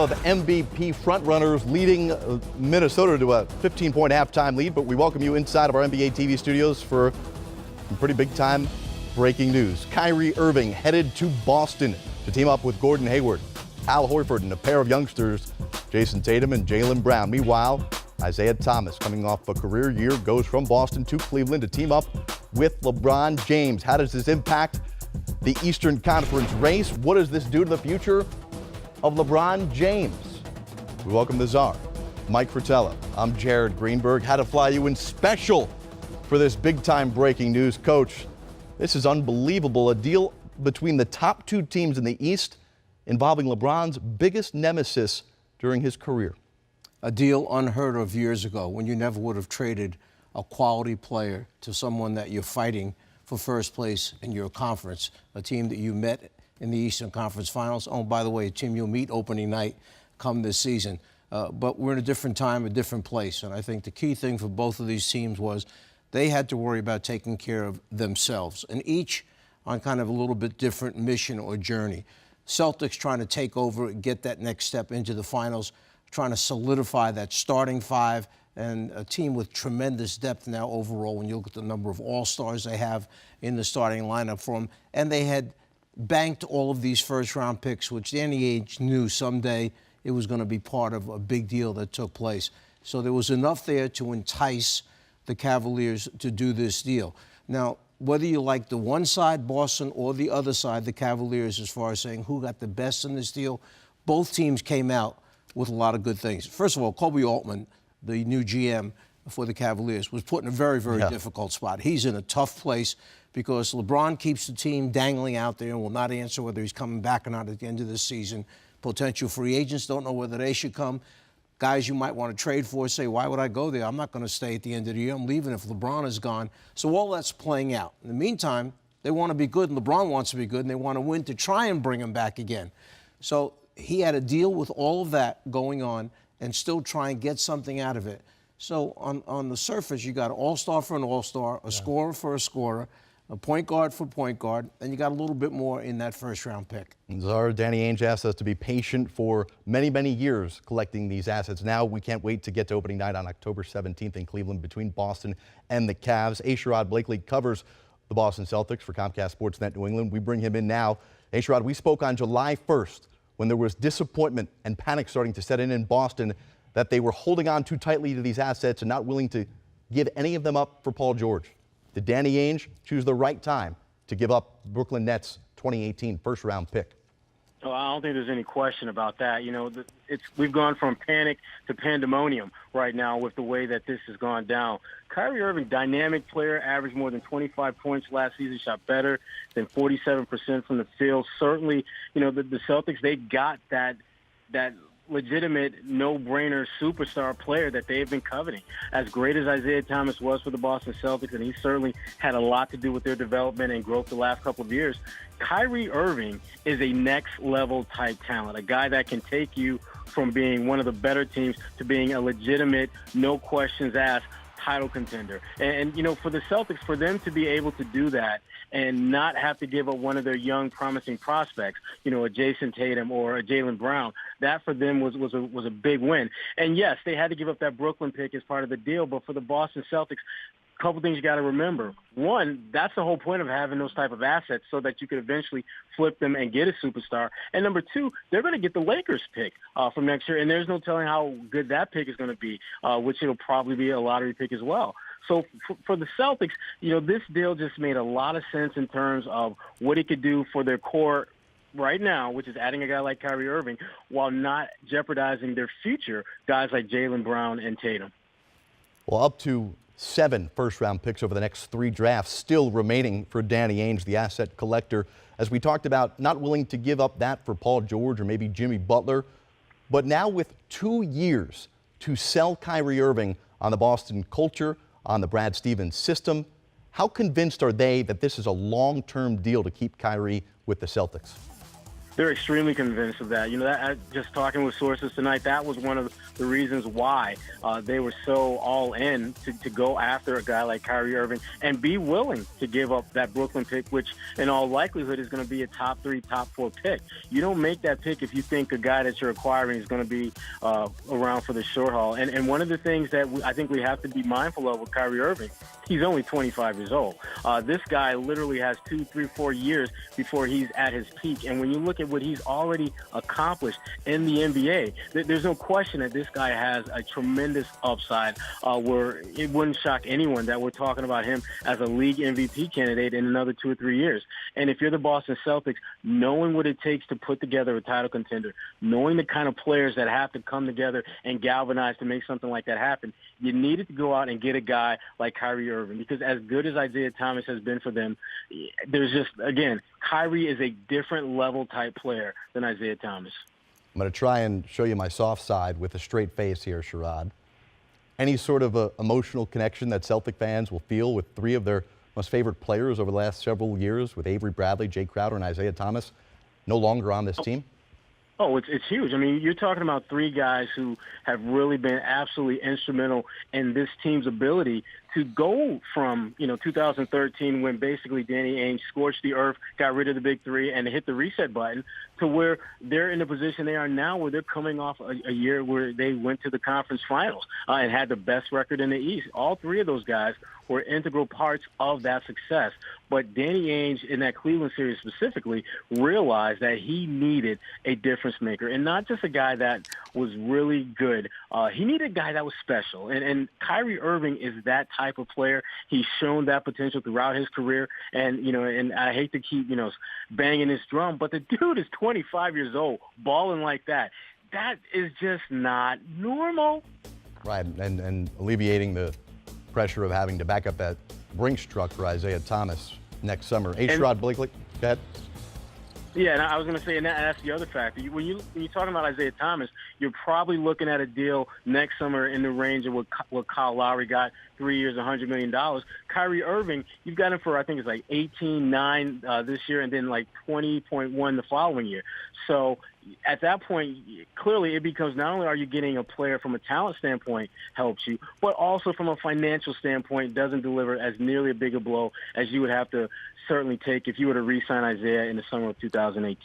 of MVP frontrunners leading Minnesota to a 15-point halftime lead, but we welcome you inside of our NBA TV studios for some pretty big-time breaking news. Kyrie Irving headed to Boston to team up with Gordon Hayward, Al Horford, and a pair of youngsters, Jason Tatum and Jaylen Brown. Meanwhile, Isaiah Thomas, coming off a career year, goes from Boston to Cleveland to team up with LeBron James. How does this impact the Eastern Conference race? What does this do to the future of LeBron James? We welcome the Czar, Mike Fratello. I'm Jared Greenberg. Had to fly you in special for this big-time breaking news. Coach, this is unbelievable. A deal between the top two teams in the East involving LeBron's biggest nemesis during his career. A deal unheard of years ago, when you never would have traded a quality player to someone that you're fighting for first place in your conference, a team that you met in the Eastern Conference Finals. Oh, by the way, a team you'll meet opening night come this season. But we're in a different time, a different place. And I think the key thing for both of these teams was they had to worry about taking care of themselves, and each on kind of a little bit different mission or journey. Celtics trying to take over, get that next step into the finals, trying to solidify that starting five, and a team with tremendous depth now overall when you look at the number of all-stars they have in the starting lineup for them. And they had banked all of these first-round picks, which Danny Ainge knew someday it was going to be part of a big deal that took place. So there was enough there to entice the Cavaliers to do this deal. Now, whether you like the one side, Boston, or the other side, the Cavaliers, as far as saying who got the best in this deal, both teams came out with a lot of good things. First of all, Kobe Altman, the new GM for the Cavaliers, was put in a very, very difficult spot. He's in a tough place because LeBron keeps the team dangling out there and will not answer whether he's coming back or not at the end of the season. Potential free agents don't know whether they should come. Guys you might want to trade for say, why would I go there? I'm not going to stay at the end of the year. I'm leaving if LeBron is gone. So all that's playing out. In the meantime, they want to be good, and LeBron wants to be good, and they want to win to try and bring him back again. So he had to deal with all of that going on and still try and get something out of it. So on the surface, you got an all-star for an all-star, a scorer for a scorer, a point guard for point guard, and you got a little bit more in that first-round pick. Czar, Danny Ainge asked us to be patient for many, many years collecting these assets. Now we can't wait to get to opening night on October 17th in Cleveland between Boston and the Cavs. Asherrod Blakely covers the Boston Celtics for Comcast Sportsnet New England. We bring him in now. Asherrod, we spoke on July 1st when there was disappointment and panic starting to set in Boston that they were holding on too tightly to these assets and not willing to give any of them up for Paul George. Did Danny Ainge choose the right time to give up Brooklyn Nets 2018 first-round pick? Oh, I don't think there's any question about that. You know, we've gone from panic to pandemonium right now with the way that this has gone down. Kyrie Irving, dynamic player, averaged more than 25 points last season, shot better than 47% from the field. Certainly, you know, the Celtics, they got that legitimate, no-brainer superstar player that they've been coveting. As great as Isaiah Thomas was for the Boston Celtics, and he certainly had a lot to do with their development and growth the last couple of years, Kyrie Irving is a next-level type talent, a guy that can take you from being one of the better teams to being a legitimate, no-questions-asked title contender. And, you know, for the Celtics, for them to be able to do that and not have to give up one of their young, promising prospects, you know, a Jason Tatum or a Jaylen Brown, that for them was a big win. And, yes, they had to give up that Brooklyn pick as part of the deal, but for the Boston Celtics, a couple things you got to remember. One, that's the whole point of having those type of assets so that you could eventually flip them and get a superstar. And number two, they're going to get the Lakers pick from next year, and there's no telling how good that pick is going to be, which it'll probably be a lottery pick as well. So for the Celtics, you know, this deal just made a lot of sense in terms of what it could do for their core right now, which is adding a guy like Kyrie Irving, while not jeopardizing their future guys like Jaylen Brown and Tatum. Well, up to 7 first-round picks over the next 3 drafts still remaining for Danny Ainge, the asset collector. As we talked about, not willing to give up that for Paul George or maybe Jimmy Butler. But now with 2 years to sell Kyrie Irving on the Boston culture, on the Brad Stevens system, how convinced are they that this is a long-term deal to keep Kyrie with the Celtics? They're extremely convinced of that. You know, just talking with sources tonight, that was one of the reasons why they were so all in to go after a guy like Kyrie Irving and be willing to give up that Brooklyn pick, which in all likelihood is going to be a top 3, top 4 pick. You don't make that pick if you think a guy that you're acquiring is going to be around for the short haul. And one of the things that I think we have to be mindful of with Kyrie Irving, he's only 25 years old. This guy literally has 2, 3, 4 years before he's at his peak. And when you look at what he's already accomplished in the NBA, there's no question that this guy has a tremendous upside where it wouldn't shock anyone that we're talking about him as a league MVP candidate in another 2 or 3 years. And if you're the Boston Celtics, knowing what it takes to put together a title contender, knowing the kind of players that have to come together and galvanize to make something like that happen, you needed to go out and get a guy like Kyrie Irving, because as good as Isaiah Thomas has been for them, there's just, again, Kyrie is a different level type player than Isaiah Thomas. I'm going to try and show you my soft side with a straight face here, Sherrod. Any sort of emotional connection that Celtic fans will feel with 3 of their most favorite players over the last several years, with Avery Bradley, Jay Crowder, and Isaiah Thomas, no longer on this team? Oh, it's huge. I mean, you're talking about 3 guys who have really been absolutely instrumental in this team's ability to go from, 2013, when basically Danny Ainge scorched the earth, got rid of the big 3, and hit the reset button, to where they're in the position they are now, where they're coming off a year where they went to the conference finals and had the best record in the East. All 3 of those guys were integral parts of that success. But Danny Ainge, in that Cleveland series specifically, realized that he needed a difference maker, and not just a guy that was really good. He needed a guy that was special. And Kyrie Irving is that type of player. He's shown that potential throughout his career. And, and I hate to keep, banging this drum, but the dude is 25 years old, balling like that. That is just not normal. Right, and alleviating the pressure of having to back up that Brinks truck for Isaiah Thomas next summer. Sherrod Blakely, go ahead. Yeah, and I was going to say, and that's the other factor. When you're talking about Isaiah Thomas, you're probably looking at a deal next summer in the range of what Kyle Lowry got, 3 years, $100 million. Kyrie Irving, you've got him for, I think it's like 18.9 this year, and then like 20.1 the following year. So at that point, clearly it becomes not only are you getting a player from a talent standpoint helps you, but also from a financial standpoint doesn't deliver as nearly a big a blow as you would have to certainly take if you were to re-sign Isaiah in the summer of 2018.